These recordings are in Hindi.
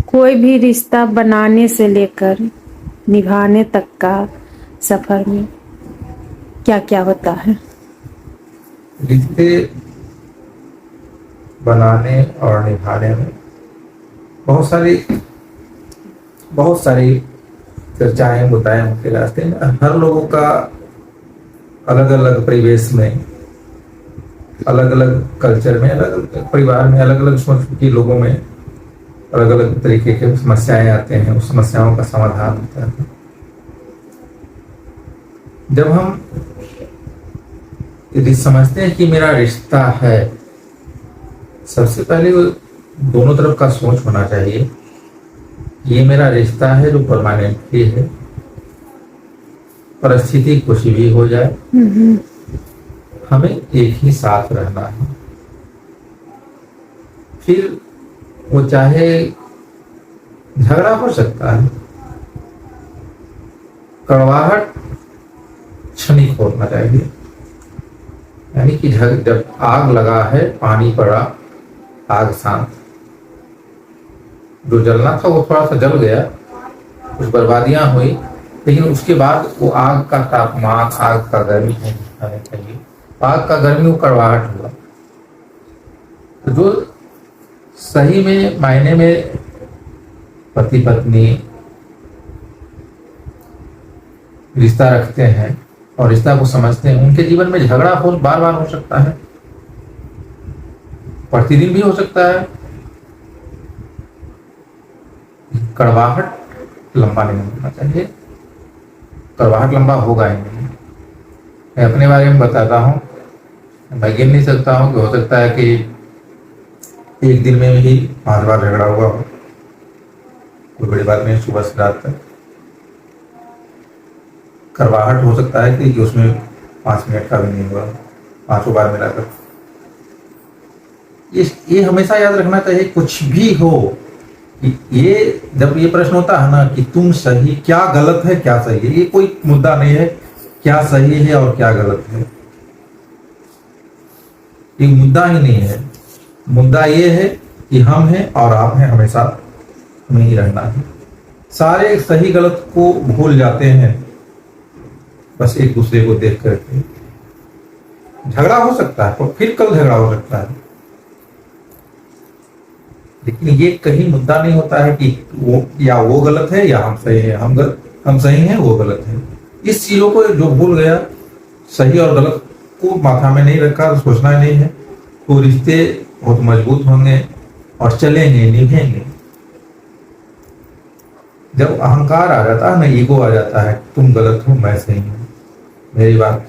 कोई भी रिश्ता बनाने से लेकर निभाने तक का सफर में क्या क्या होता है? रिश्ते बनाने और निभाने में बहुत सारी चर्चाएं मुद्दाएं होते रहते हैं। हर लोगों का अलग अलग परिवेश में, अलग अलग कल्चर में, अलग अलग परिवार में, अलग अलग सोच के लोगों में अलग अलग तरीके के समस्याएं आते हैं। उस समस्याओं का समाधान होता है। जब हम यदि समझते हैं कि मेरा रिश्ता है, सबसे पहले वो दोनों तरफ का सोच होना चाहिए। ये मेरा रिश्ता है जो परमानेंटली है, परिस्थिति कुछ भी हो जाए हमें एक ही साथ रहना है। फिर वो चाहे झगड़ा हो सकता है, कड़वाहट क्षणिक होना चाहिए। यानी कि जब आग लगा है, पानी पड़ा, आग शांत, जो जलना था वो थोड़ा सा जल गया, कुछ बर्बादियां हुई, लेकिन उसके बाद वो आग का तापमान, आग का गर्मी होना चाहिए। आग का गर्मी वो कड़वाहट हुआ। तो जो सही में मायने में पति पत्नी रिश्ता रखते हैं और रिश्ता को समझते हैं, उनके जीवन में झगड़ा बार बार हो सकता है, प्रतिदिन भी हो सकता है। कड़वाहट लंबा नहीं होना चाहिए, कड़वाहट लंबा होगा ही नहीं। मैं अपने बारे में बताता हूँ, मैं गिन नहीं सकता हूँ कि हो सकता है कि एक दिन में ही 5 बार झगड़ा हुआ हो। कोई बड़ी बात नहीं, सुबह से रात तक। कड़वाहट हो सकता है कि उसमें 5 मिनट का भी नहीं हुआ, 5 बार मिलाकर। ये हमेशा याद रखना चाहिए, कुछ भी हो कि ये जब ये प्रश्न होता है ना कि तुम सही, क्या गलत है क्या सही है, ये कोई मुद्दा नहीं है क्या सही है और क्या गलत है। ये मुद्दा ही नहीं है। मुद्दा ये है कि हम हैं और आप हैं, हमेशा हमें ही रहना है। सारे सही गलत को भूल जाते हैं बस एक दूसरे को देख करके। झगड़ा हो सकता है और फिर कल झगड़ा हो सकता है, लेकिन ये कहीं मुद्दा नहीं होता है कि वो गलत है या हम सही है, हम सही हैं वो गलत है। इस चीजों को जो भूल गया, सही और गलत को माथा में नहीं रखा, सोचना नहीं है, तो रिश्ते बहुत मजबूत होंगे और चलेंगे, निभेंगे। जब अहंकार आ जाता है ना, ईगो आ जाता है, तुम गलत हो मैं सही हूं, मेरी बात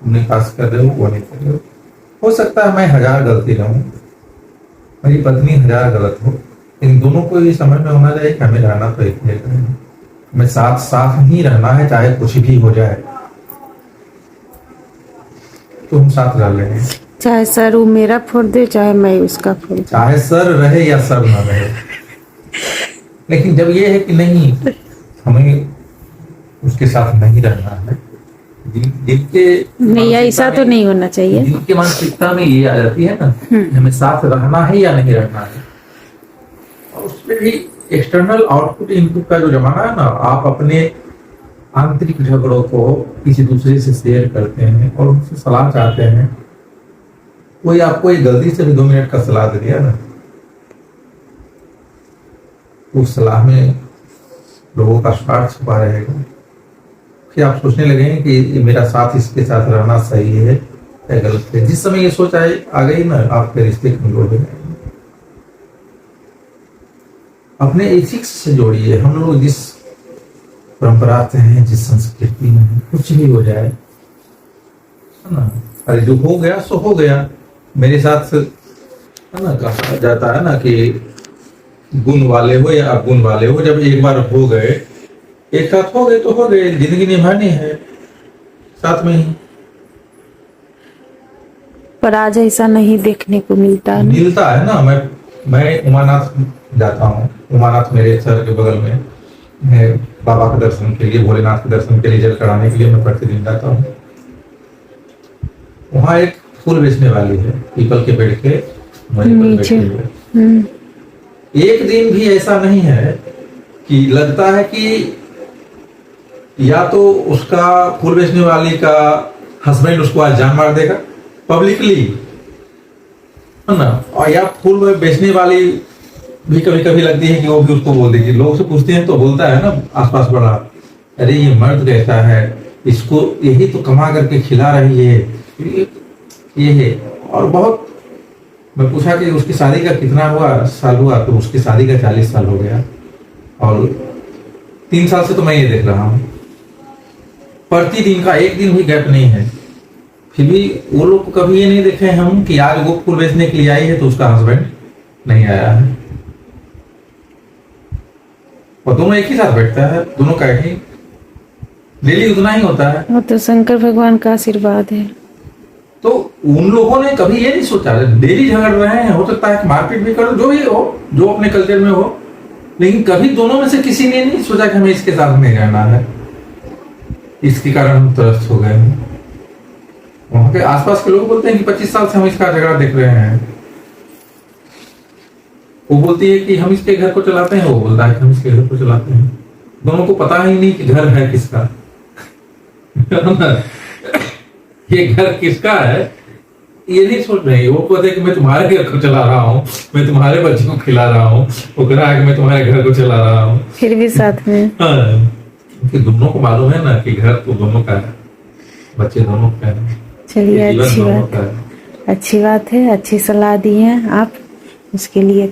तुम नहीं पास कर रहे हो, वो नहीं कर रहे हो सकता है मैं 1000 गलती रहूं, मेरी पत्नी 1000 गलत हो, इन दोनों को ये समझ में होना चाहिए कि हमें रहना तो एक जगह है, हमें साथ साथ ही रहना है, चाहे कुछ भी हो जाए तो हम साथ रह लेंगे। चाहे सर वो मेरा फोड़ दे, चाहे मैं उसका फोड़, चाहे सर रहे या सर ना रहे। लेकिन जब ये है कि नहीं, हमें उसके साथ नहीं रहना है, जिनके नहीं ऐसा तो नहीं होना चाहिए। जिनके मानसिकता में ये आ जाती है ना, हमें साथ रहना है या नहीं रहना है, और उसमें भी एक्सटर्नल आउटपुट इनपुट का जो जमाना है ना, आप अपने आंतरिक झगड़ों को किसी दूसरे से शेयर करते हैं और उनसे सलाह चाहते हैं। कोई आपको एक गलती से भी 2 मिनट का सलाह दे दिया ना, उस सलाह में लोगों का स्वार्थ छुपा रहेगा। फिर आप सोचने लगेंगे कि मेरा साथ, इसके साथ रहना सही है या गलत है। जिस समय ये सोच आ गई ना, आपके रिश्ते कमजोर हो जाएंगे। अपने एथिक्स से जोड़िए। हम लोग जिस परंपरा से हैं, जिस संस्कृति में हैं, कुछ भी हो जाए, है ना, अरे जो हो गया सो हो गया। मेरे साथ है ना, कहा जाता है ना कि गुण वाले हो या अवगुण वाले हो, जब एक बार हो गए, एक साथ हो गए तो हो गए, जिंदगी निभानी है साथ में ही। पर आज ऐसा नहीं देखने को मिलता है ना। मैं उमानाथ जाता हूँ, उमानाथ मेरे सर के बगल में है, बाबा के दर्शन के लिए, भोलेनाथ के दर्शन के लिए, जल चढ़ाने के लिए मैं प्रतिदिन जाता हूँ। वहाँ एक फूल बेचने वाली है, पीपल के पेड़ के नीचे। एक दिन भी ऐसा नहीं है कि लगता है कि या तो उसका फूल बेचने वाली का हस्बैंड उसको आज जान मार देगा पब्लिकली, है ना, और या फूल बेचने वाली भी कभी कभी लगती है कि वो भी उसको बोल देगी। लोग से पूछते हैं तो बोलता है ना आसपास बड़ा, अरे ये मर्द कैसा है, इसको यही तो कमा करके खिला रही है, ये है। और बहुत मैं पूछा कि उसकी शादी का कितना साल हुआ, तो उसकी शादी का 40 साल हो गया, और 3 साल से तो मैं ये देख रहा हूँ, प्रतिदिन का एक दिन भी गैप नहीं है। फिर भी वो लोग कभी ये नहीं देखे हम कि आज वो फूल बेचने के लिए आई है तो उसका हस्बैंड नहीं आया है, और दोनों एक ही साथ बैठता है, दोनों का ही डेली उतना ही होता है। वो तो शंकर भगवान का आशीर्वाद है। तो उन लोगों ने कभी ये नहीं सोचा, डेली झगड़ रहे हैं, हो सकता है कि मारपीट भी करो, जो भी हो, जो अपने कल्चर में हो, लेकिन कभी दोनों में से किसी ने नहीं सोचा कि हमें इसके साथ नहीं रहना है, इसके कारण हम त्रस्त हो गए हैं। वहां के आसपास के लोग बोलते हैं कि 25 साल से हम इसका झगड़ा देख रहे हैं। वो बोलती है कि हम इसके घर को चलाते हैं, वो बोलता है कि हम इसके घर को चलाते हैं। दोनों को पता ही नहीं कि घर है किसका। ये घर किसका है ये नहीं सोच रहे, वो कहते हैं कि मैं तुम्हारे घर को चला रहा हूँ, मैं तुम्हारे बच्चों को खिला रहा हूँ, वो कह रहा है कि मैं तुम्हारे घर को चला रहा हूँ, फिर भी साथ में। हाँ, क्योंकि दोनों को मालूम है ना कि घर तो दोनों का है, बच्चे दोनों का है। चलिए, जीवन अच्छी दोनों बात का है। अच्छी बात है, अच्छी सलाह दी है आप, उसके लिए